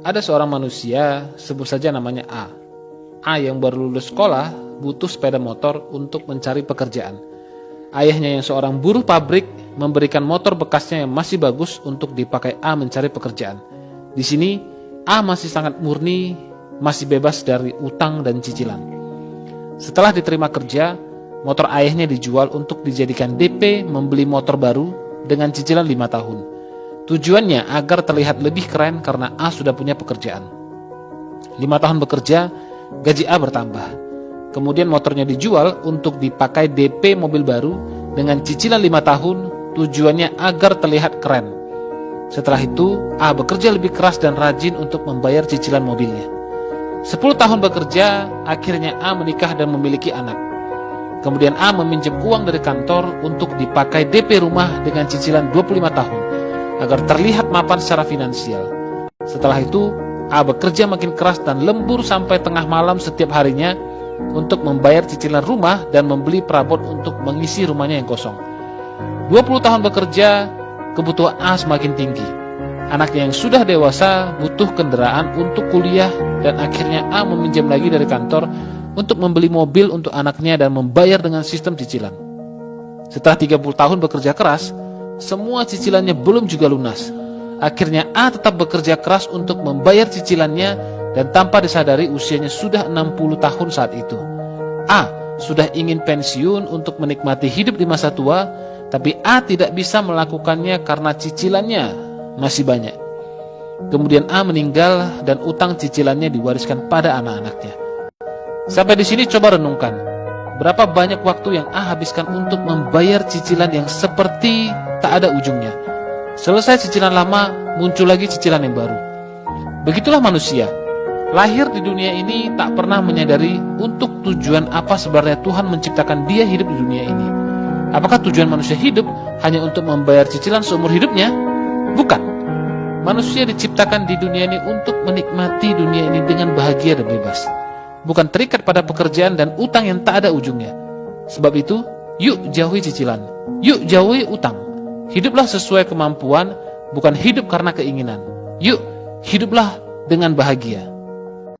Ada seorang manusia, sebut saja namanya A. A yang baru lulus sekolah butuh sepeda motor untuk mencari pekerjaan. Ayahnya yang seorang buruh pabrik memberikan motor bekasnya yang masih bagus untuk dipakai A mencari pekerjaan. Di sini A masih sangat murni, masih bebas dari utang dan cicilan. Setelah diterima kerja, motor ayahnya dijual untuk dijadikan DP membeli motor baru dengan cicilan 5 tahun. Tujuannya agar terlihat lebih keren karena A sudah punya pekerjaan. 5 tahun bekerja, gaji A bertambah. Kemudian motornya dijual untuk dipakai DP mobil baru dengan cicilan 5 tahun, tujuannya agar terlihat keren. Setelah itu, A bekerja lebih keras dan rajin untuk membayar cicilan mobilnya. 10 tahun bekerja, akhirnya A menikah dan memiliki anak. Kemudian A meminjam uang dari kantor untuk dipakai DP rumah dengan cicilan 25 tahun, agar terlihat mapan secara finansial. Setelah itu, A bekerja makin keras dan lembur sampai tengah malam setiap harinya untuk membayar cicilan rumah dan membeli perabot untuk mengisi rumahnya yang kosong. 20 tahun bekerja, kebutuhan A semakin tinggi. Anaknya yang sudah dewasa butuh kendaraan untuk kuliah dan akhirnya A meminjam lagi dari kantor untuk membeli mobil untuk anaknya dan membayar dengan sistem cicilan. Setelah 30 tahun bekerja keras, semua cicilannya belum juga lunas. Akhirnya A tetap bekerja keras untuk membayar cicilannya dan tanpa disadari usianya sudah 60 tahun saat itu. A sudah ingin pensiun untuk menikmati hidup di masa tua, tapi A tidak bisa melakukannya karena cicilannya masih banyak. Kemudian A meninggal dan utang cicilannya diwariskan pada anak-anaknya. Sampai di sini coba renungkan, berapa banyak waktu yang A habiskan untuk membayar cicilan yang seperti tak ada ujungnya. Selesai cicilan lama, muncul lagi cicilan yang baru. Begitulah manusia. Lahir di dunia ini tak pernah menyadari untuk tujuan apa sebenarnya Tuhan menciptakan dia hidup di dunia ini. Apakah tujuan manusia hidup hanya untuk membayar cicilan seumur hidupnya? Bukan. Manusia diciptakan di dunia ini untuk menikmati dunia ini dengan bahagia dan bebas. Bukan terikat pada pekerjaan dan utang yang tak ada ujungnya. Sebab itu, yuk jauhi cicilan. Yuk jauhi utang. Hiduplah sesuai kemampuan, bukan hidup karena keinginan. Yuk, hiduplah dengan bahagia.